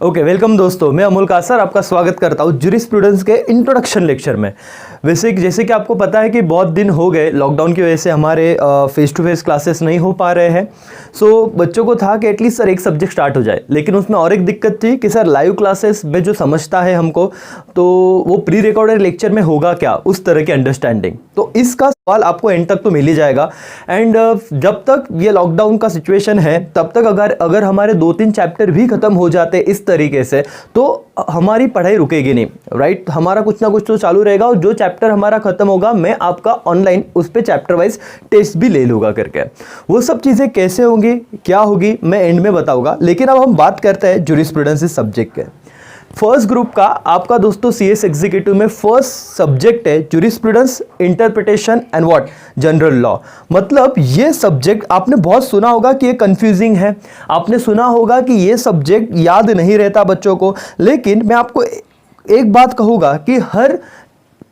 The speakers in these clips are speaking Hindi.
ओके वेलकम दोस्तों, मैं अमोल कासर आपका स्वागत करता हूँ ज्यूरिस्प्रूडेंस के इंट्रोडक्शन लेक्चर में। जैसे कि आपको पता है कि बहुत दिन हो गए लॉकडाउन की वजह से हमारे फेस टू फेस क्लासेस नहीं हो पा रहे हैं। सो बच्चों को था कि एटलीस्ट सर एक सब्जेक्ट स्टार्ट हो जाए, लेकिन उसमें और एक दिक्कत थी कि सर लाइव क्लासेस में जो समझता है हमको तो वो प्री रिकॉर्डेड लेक्चर में होगा क्या, उस तरह की अंडरस्टैंडिंग। तो इसका सवाल आपको एंड तक तो मिल ही जाएगा। एंड जब तक ये लॉकडाउन का सिचुएशन है तब तक अगर हमारे 2-3 चैप्टर भी खत्म हो जाते इस तरीके से तो हमारी पढ़ाई रुकेगी नहीं, राइट। हमारा कुछ ना कुछ तो चालू रहेगा और जो चैप्टर हमारा खत्म होगा मैं आपका ऑनलाइन उस पे चैप्टर वाइज टेस्ट भी ले लूँगा करके। वो सब चीज़ें कैसे होंगी, क्या होगी, मैं एंड में बताऊँगा। लेकिन अब हम बात करते हैं ज्यूरिस्प्रूडेंस इस सब्जेक्ट के। फर्स्ट ग्रुप का आपका दोस्तों सीएस एग्जीक्यूटिव में फर्स्ट सब्जेक्ट है jurisprudence, interpretation and what, general law. मतलब ये सब्जेक्ट आपने बहुत सुना होगा कि ये कंफ्यूजिंग है, आपने सुना होगा कि ये सब्जेक्ट याद नहीं रहता बच्चों को। लेकिन मैं आपको एक बात कहूँगा कि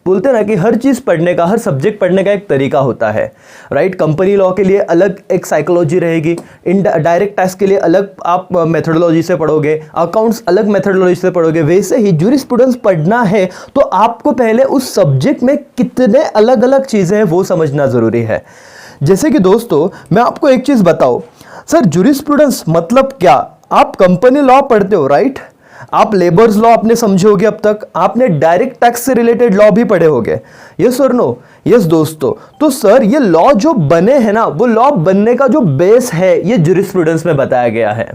बोलते ना कि हर चीज़ पढ़ने का, हर सब्जेक्ट पढ़ने का एक तरीका होता है, राइट। कंपनी लॉ के लिए अलग एक साइकोलॉजी रहेगी, डायरेक्ट टैक्स के लिए अलग आप मेथोडोलॉजी से पढ़ोगे, अकाउंट्स अलग मेथोडोलॉजी से पढ़ोगे। वैसे ही ज्यूरिस्प्रूडेंस पढ़ना है तो आपको पहले उस सब्जेक्ट में कितने अलग अलग चीज़ें हैं वो समझना ज़रूरी है। जैसे कि दोस्तों मैं आपको एक चीज़ बताऊँ, सर ज्यूरिस्प्रूडेंस मतलब क्या। आप कंपनी लॉ पढ़ते हो, राइट। आप लेबर्स लॉ आपने समझे होगे, अब तक आपने डायरेक्ट टैक्स से रिलेटेड लॉ भी पढ़े होंगे, यस और नो। यस दोस्तों, तो सर ये लॉ जो बने हैं ना, वो लॉ बनने का जो बेस है ये ज्यूरिस्प्रूडेंस में बताया गया है,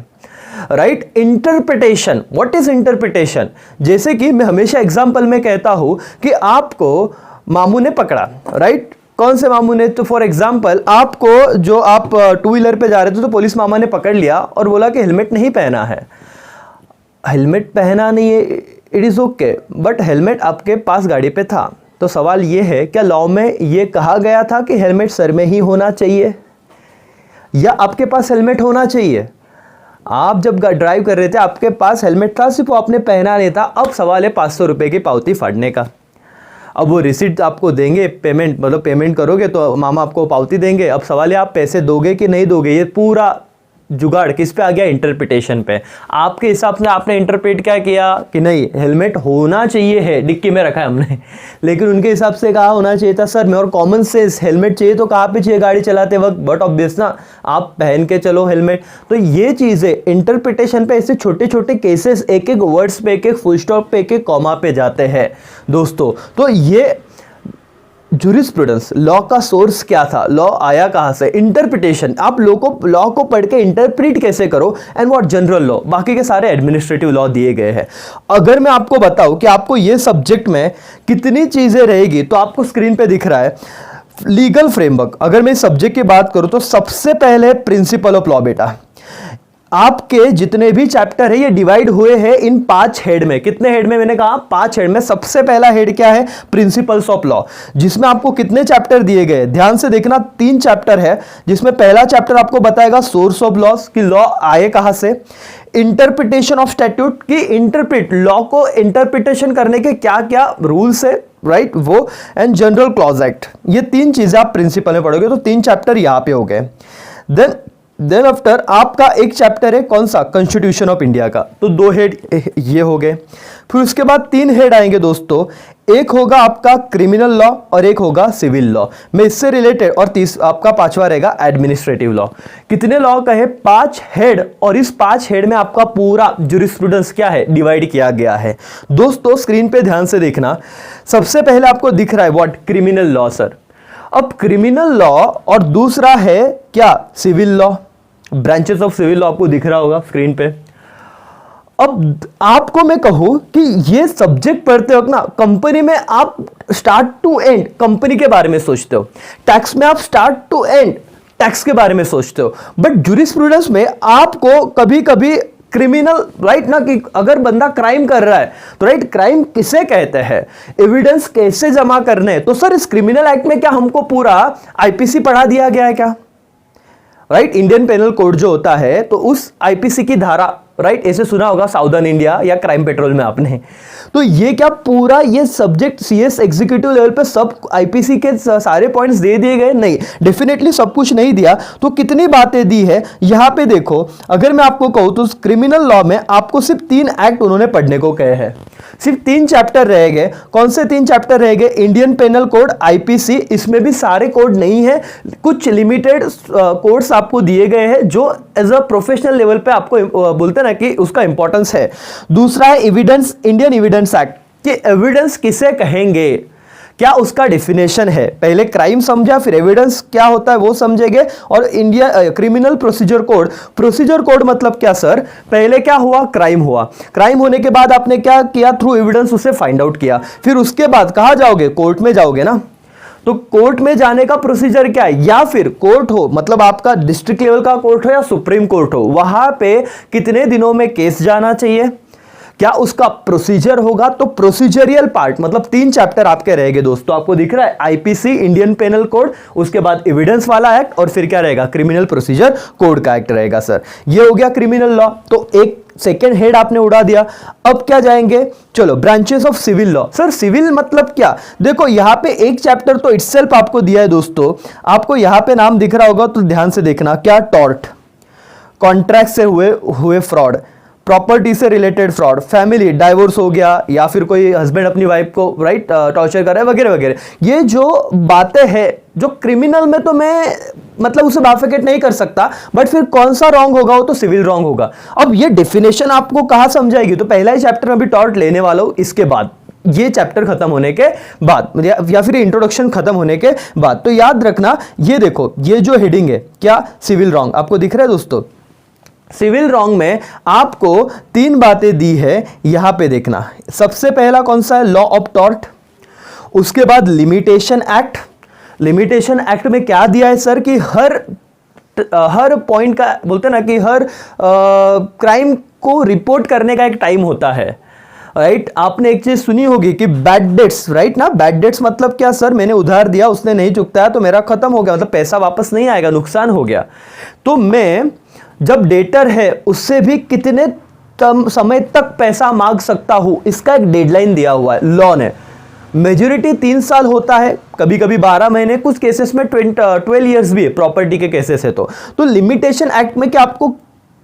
right. Interpretation, what is interpretation. जैसे कि मैं हमेशा एग्जांपल में कहता हूं कि आपको मामू ने पकड़ा, राइट। कौन से मामू ने, तो फॉर एग्जाम्पल आपको जो आप 2 व्हीलर पे जा रहे थे तो पुलिस मामा ने पकड़ लिया और बोला कि हेलमेट नहीं पहना है। हेलमेट पहना नहीं है, it is okay, but helmet आपके पास गाड़ी पे था। तो सवाल ये है, क्या लॉ में ये कहा गया था कि हेलमेट सर में ही होना चाहिए या आपके पास हेलमेट होना चाहिए। आप जब ड्राइव कर रहे थे आपके पास हेलमेट था, सिर्फ वो आपने पहना नहीं था। अब सवाल है 500 रुपये की पावती फाड़ने का। अब वो रिसीट आपको देंगे, पेमेंट मतलब पेमेंट करोगे तो मामा आपको पावती देंगे। अब सवाल है आप पैसे दोगे कि नहीं दोगे। ये पूरा जुगाड़ किस पे आ गया, इंटरप्रिटेशन पे। आपके हिसाब से आपने इंटरप्रेट क्या किया कि नहीं हेलमेट होना चाहिए है, डिक्की में रखा है हमने, लेकिन उनके हिसाब से कहा होना चाहिए था सर में। और कॉमन सेंस, हेलमेट चाहिए तो कहाँ पे चाहिए, गाड़ी चलाते वक्त, बट ऑब्वियस ना आप पहन के चलो हेलमेट। तो ये चीज़ें इंटरप्रिटेशन पे ऐसे छोटे छोटे केसेस, एक एक वर्ड्स पे, एक एक फुल स्टॉप पे, एक एक कॉमा पे जाते हैं दोस्तों। तो ये ज्यूरिस्प्रूडेंस, लॉ का सोर्स क्या था, लॉ आया कहां से, इंटरप्रिटेशन, आप लॉ को पढ़ के इंटरप्रीट कैसे करो, एंड व्हाट जनरल लॉ, बाकी के सारे एडमिनिस्ट्रेटिव लॉ दिए गए हैं। अगर मैं आपको बताऊं कि आपको ये सब्जेक्ट में कितनी चीजें रहेगी तो आपको स्क्रीन पे दिख रहा है लीगल फ्रेमवर्क। अगर मैं इस सब्जेक्ट की बात करूं तो सबसे पहले प्रिंसिपल ऑफ लॉ बेटा। आपके जितने भी चैप्टर है ये डिवाइड हुए हैं इन 5 हेड में। कितने हेड में, मैंने कहा 5 हेड में। सबसे पहला हेड क्या है, प्रिंसिपल्स ऑफ लॉ, जिसमें आपको कितने चैप्टर दिए गए, ध्यान से देखना 3 चैप्टर है। जिसमें पहला चैप्टर आपको बताएगा सोर्स ऑफ लॉस, कि लॉ आए कहां से। इंटरप्रिटेशन ऑफ स्टैट्यूट, की इंटरप्रिट, लॉ को इंटरप्रिटेशन करने के क्या क्या रूल्स है, राइट वो। एंड जनरल क्लॉज एक्ट, ये 3 चीजें आप प्रिंसिपल में पढ़ोगे। तो 3 चैप्टर यहां पे हो गए। देन आफ्टर आपका एक चैप्टर है कौन सा, कॉन्स्टिट्यूशन ऑफ इंडिया का, तो 2 हेड ये हो गए। फिर उसके बाद 3 हेड आएंगे दोस्तों, एक होगा आपका क्रिमिनल लॉ और एक होगा सिविल लॉ में इससे रिलेटेड, और आपका 5वां रहेगा एडमिनिस्ट्रेटिव लॉ। कितने लॉ का है, 5 हेड, और इस 5 हेड में आपका पूरा ज्यूरिस्प्रूडेंस क्या है, डिवाइड किया गया है दोस्तों। स्क्रीन पे ध्यान से देखना, सबसे पहले आपको दिख रहा है व्हाट, क्रिमिनल लॉ सर। अब क्रिमिनल लॉ और दूसरा है क्या, civil law. Branches of civil law आपको दिख रहा होगा स्क्रीन पे। अब आपको मैं कहूं कि ये सब्जेक्ट पढ़ते वक्त ना कंपनी में आप स्टार्ट टू एंड कंपनी के बारे में सोचते हो, टैक्स में आप स्टार्ट टू एंड टैक्स के बारे में सोचते हो, बट ज्यूरिस्प्रूडेंस में आपको कभी कभी क्रिमिनल, राइट ना, कि अगर बंदा क्राइम कर रहा है तो राइट क्राइम किसे कहते हैं, एविडेंस कैसे जमा करने हैं। तो सर इस क्रिमिनल एक्ट में क्या हमको पूरा आईपीसी पढ़ा दिया गया है क्या, राइट। इंडियन पेनल कोड जो होता है तो उस आईपीसी की धारा, राइट, ऐसे सुना होगा साउदर्न इंडिया या क्राइम पेट्रोल में आपने। तो ये क्या पूरा ये सब्जेक्ट सीएस एग्जीक्यूटिव लेवल पे सब आईपीसी के सारे पॉइंट्स दे दिए गए? नहीं, डेफिनेटली सब कुछ नहीं दिया। तो कितनी बातें दी है यहां पे देखो, अगर मैं आपको कहूं तो क्रिमिनल लॉ में आपको सिर्फ 3 एक्ट उन्होंने पढ़ने को कहे हैं, सिर्फ 3 चैप्टर रह गए। कौन से 3 चैप्टर रह गए? इंडियन पेनल कोड, आईपीसी, इसमें भी सारे कोड नहीं है, कुछ लिमिटेड कोड्स आपको दिए गए हैं जो एज अ प्रोफेशनल लेवल पे आपको बोलते हैं ना कि उसका इंपॉर्टेंस है। दूसरा है एविडेंस, इंडियन एविडेंस एक्ट, कि एविडेंस किसे कहेंगे, क्या उसका डेफिनेशन है। पहले क्राइम समझा, फिर एविडेंस क्या होता है वो समझेंगे। और India criminal procedure code, procedure code मतलब क्या सर? पहले क्या हुआ? क्राइम हुआ, क्राइम होने के बाद आपने क्या किया? थ्रू एविडेंस उसे फाइंड आउट किया, फिर उसके बाद कहां जाओगे? कोर्ट में जाओगे ना। तो कोर्ट में जाने का प्रोसीजर क्या है? या फिर कोर्ट हो मतलब आपका डिस्ट्रिक्ट लेवल का कोर्ट हो या सुप्रीम कोर्ट हो, वहां पे कितने दिनों में केस जाना चाहिए, क्या उसका प्रोसीजर होगा। तो प्रोसीजरियल पार्ट मतलब 3 चैप्टर आपके रहेंगे दोस्तों। आपको दिख रहा है आईपीसी, इंडियन पेनल कोड, उसके बाद एविडेंस वाला एक्ट, और फिर क्या रहेगा? क्रिमिनल प्रोसीजर कोड का एक्ट रहेगा सर। ये हो गया क्रिमिनल लॉ। तो एक सेकेंड हेड आपने उड़ा दिया। अब क्या जाएंगे? चलो branches of civil law. Sir civil मतलब क्या? देखो यहां पे एक चैप्टर तो इटसेल्फ आपको दिया है दोस्तों। आपको यहां पे नाम दिख रहा होगा तो ध्यान से देखना। क्या? टॉर्ट, कॉन्ट्रैक्ट से हुए फ्रॉड, प्रॉपर्टी से रिलेटेड फ्रॉड, फैमिली डाइवोर्स हो गया, या फिर कोई हस्बैंड अपनी वाइफ को राइट टॉर्चर कर रहा है वगैरह वगैरह। ये जो बातें हैं जो क्रिमिनल में तो मैं मतलब उसे बाफिकेट नहीं कर सकता, बट फिर कौन सा रॉन्ग होगा वो तो सिविल रॉन्ग होगा। अब ये डेफिनेशन आपको कहां समझाएगी? तो पहला ही चैप्टर में भी टॉर्ट लेने वाला हूं, इसके बाद ये चैप्टर खत्म होने के बाद या फिर इंट्रोडक्शन खत्म होने के बाद। तो याद रखना, ये देखो ये जो हेडिंग है क्या? Civil wrong. आपको दिख रहा है दोस्तों? सिविल रॉन्ग में आपको 3 बातें दी है, यहां पे देखना। सबसे पहला कौन सा है? Law of tort. उसके बाद लिमिटेशन एक्ट। लिमिटेशन एक्ट में क्या दिया है सर? कि हर पॉइंट का बोलते हैं ना कि हर क्राइम को रिपोर्ट करने का एक टाइम होता है, राइट। आपने एक चीज सुनी होगी कि बैड डेट्स, राइट ना। बैड डेट्स मतलब क्या सर? मैंने उधार दिया, उसने नहीं चुकता है तो मेरा खत्म हो गया, मतलब पैसा वापस नहीं आएगा, नुकसान हो गया। तो मैं जब डेटर है उससे भी कितने समय तक पैसा मांग सकता हूं, इसका एक डेडलाइन दिया हुआ है लॉ ने। मेजोरिटी 3 साल होता है, कभी कभी 12 महीने, कुछ केसेस में 12 इयर्स भी है, प्रॉपर्टी के केसेस है। तो लिमिटेशन एक्ट में क्या आपको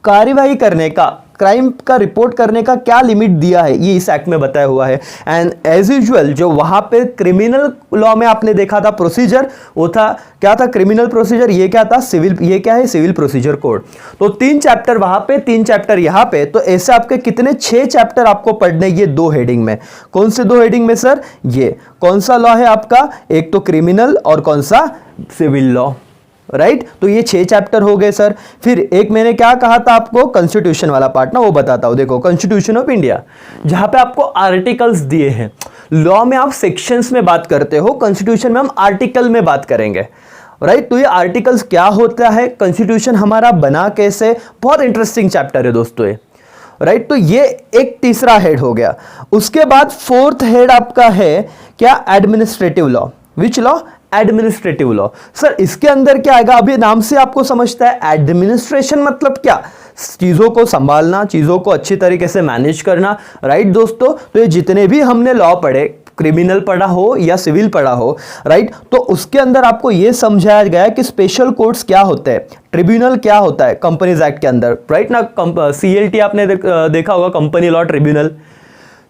कार्यवाही करने का, क्राइम का रिपोर्ट करने का क्या लिमिट दिया है, ये इस एक्ट में बताया हुआ है। एंड एज यूजुअल जो वहां पे क्रिमिनल लॉ में आपने देखा था प्रोसीजर, वो था क्या था? Criminal procedure. ये क्या था? सिविल। ये क्या है? Civil procedure code. तो 3 चैप्टर वहां पे, 3 चैप्टर यहां पे। तो ऐसे आपके कितने? 6 चैप्टर आपको पढ़ने, ये 2 हेडिंग में। कौन से 2 हेडिंग में सर? ये कौन सा लॉ है आपका? एक तो क्रिमिनल और कौन सा? Civil law, right. तो ये 6 चैप्टर हो गए सर। फिर एक मैंने क्या कहा था आपको? कॉन्स्टिट्यूशन वाला पार्ट ना, वो बताता हूं। देखो कॉन्स्टिट्यूशन ऑफ इंडिया, जहां पे आपको आर्टिकल्स दिए हैं। लॉ में आप सेक्शंस में बात करते हो, कॉन्स्टिट्यूशन में हम आर्टिकल में बात करेंगे, राइट। तो ये आर्टिकल्स क्या होता है, कॉन्स्टिट्यूशन हमारा बना कैसे, बहुत इंटरेस्टिंग चैप्टर है दोस्तों ये, राइट। तो ये एक तीसरा हेड हो गया। उसके बाद 4th हेड आपका है क्या? Administrative law. Which law? Administrative law. Sir इसके अंदर क्या आएगा? अभी नाम से आपको समझता है एडमिनिस्ट्रेशन मतलब क्या? चीजों को संभालना, चीजों को अच्छी तरीके से मैनेज करना, राइट दोस्तों। तो ये जितने भी हमने लॉ पढ़े, क्रिमिनल पढ़ा हो या सिविल पढ़ा हो, राइट, तो उसके अंदर आपको यह समझाया गया कि स्पेशल कोर्ट्स क्या होते हैं, ट्रिब्यूनल क्या होता है कंपनीज एक्ट के अंदर, राइट ना। CLT आपने देखा होगा, company law tribunal.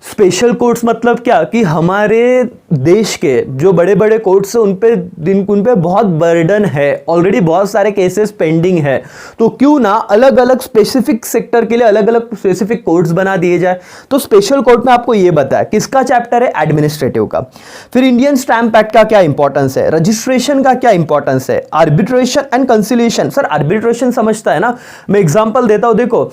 Special courts मतलब क्या? कि हमारे देश के जो बड़े बड़े कोर्ट्स हैं उन पे बहुत बर्डन है, ऑलरेडी बहुत सारे केसेस पेंडिंग है। तो क्यों ना अलग अलग स्पेसिफिक सेक्टर के लिए अलग अलग स्पेसिफिक कोर्ट्स बना दिए जाए। तो स्पेशल कोर्ट में आपको ये बताया किसका चैप्टर है? एडमिनिस्ट्रेटिव का। फिर इंडियन स्टैंप एक्ट का क्या इंपॉर्टेंस है, रजिस्ट्रेशन का क्या इंपॉर्टेंस है, arbitration and conciliation. Sir arbitration समझता है ना। मैं एग्जाम्पल देता हूं, देखो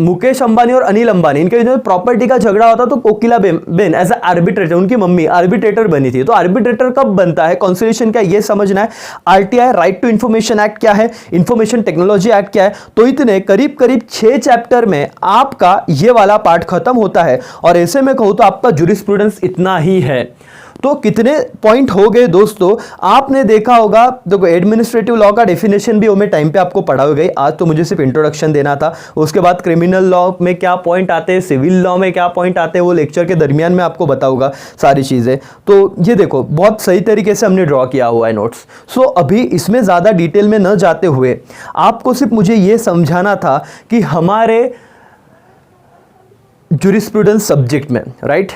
मुकेश अंबानी और अनिल अंबानी, इनके जो प्रॉपर्टी का झगड़ा होता तो कोकिला बेन एज ए आर्बिट्रेटर, उनकी मम्मी आर्बिट्रेटर बनी थी। तो आर्बिट्रेटर कब बनता है, कंसिलिएशन क्या, ये समझना है। RTI right to information act क्या है, इंफॉर्मेशन टेक्नोलॉजी एक्ट क्या है। तो इतने करीब करीब 6 चैप्टर में आपका ये वाला पार्ट खत्म होता है। और ऐसे में कहूं तो आपका ज्यूरिस्प्रूडेंस इतना ही है। तो कितने पॉइंट हो गए दोस्तों, आपने देखा होगा। देखो एडमिनिस्ट्रेटिव लॉ का डेफिनेशन भी मैं टाइम पे आपको पढ़ा हो गई, आज तो मुझे सिर्फ इंट्रोडक्शन देना था। उसके बाद क्रिमिनल लॉ में क्या पॉइंट आते हैं, सिविल लॉ में क्या पॉइंट आते हैं, वो लेक्चर के दरमियान में आपको बताऊंगा सारी चीज़ें। तो ये देखो बहुत सही तरीके से हमने ड्रॉ किया हुआ है नोट्स। सो अभी इसमें ज़्यादा डिटेल में न जाते हुए आपको सिर्फ मुझे ये समझाना था कि हमारे ज्यूरिस्प्रूडेंस सब्जेक्ट में राइट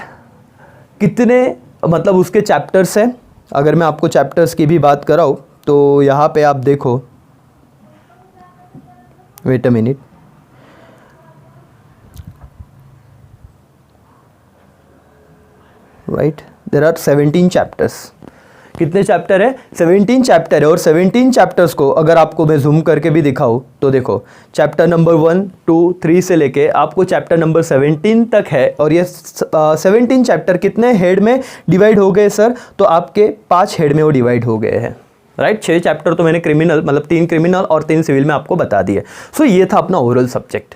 कितने मतलब उसके चैप्टर्स हैं। अगर मैं आपको चैप्टर्स की भी बात कराऊं तो यहाँ पे आप देखो, wait a minute, right, there are 17 chapters. कितने चैप्टर है? 17 चैप्टर है। और 17 चैप्टर्स को अगर आपको मैं जूम करके भी दिखाऊं तो देखो चैप्टर नंबर 1, 2, 3 से लेके आपको चैप्टर नंबर 17 तक है। और ये 17 चैप्टर कितने हेड में डिवाइड हो गए सर? तो आपके 5 हेड में वो डिवाइड हो गए हैं, राइट। 6 चैप्टर तो मैंने क्रिमिनल मतलब 3 क्रिमिनल और 3 सिविल में आपको बता दिए। सो ये था अपना ओवरऑल सब्जेक्ट।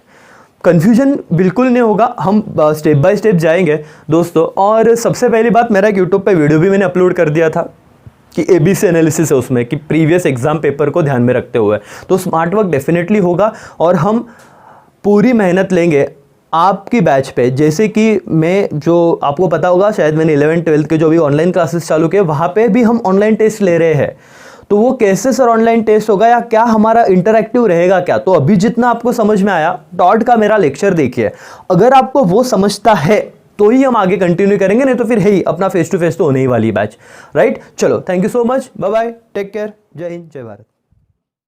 कन्फ्यूजन बिल्कुल नहीं होगा, हम स्टेप बाय स्टेप जाएंगे दोस्तों। और सबसे पहली बात, मेरा एक यूट्यूब पे वीडियो भी मैंने अपलोड कर दिया था कि ABC एनालिसिस है उसमें, कि प्रीवियस एग्जाम पेपर को ध्यान में रखते हुए, तो स्मार्ट वर्क डेफिनेटली होगा और हम पूरी मेहनत लेंगे आपकी बैच पे। जैसे कि मैं, जो आपको पता होगा शायद मैंने 11th 12th के जो भी ऑनलाइन क्लासेस चालू किए वहाँ पे भी हम ऑनलाइन टेस्ट ले रहे हैं। तो वो कैसे सर ऑनलाइन टेस्ट होगा, या क्या हमारा इंटरैक्टिव रहेगा क्या? तो अभी जितना आपको समझ में आया, डॉट का मेरा लेक्चर देखिए, अगर आपको वो समझता है तो ही हम आगे कंटिन्यू करेंगे, नहीं तो फिर है ही अपना फेस टू फेस तो होने ही वाली बैच, राइट। चलो, thank you so much, bye bye, take care, जय हिंद, जय भारत।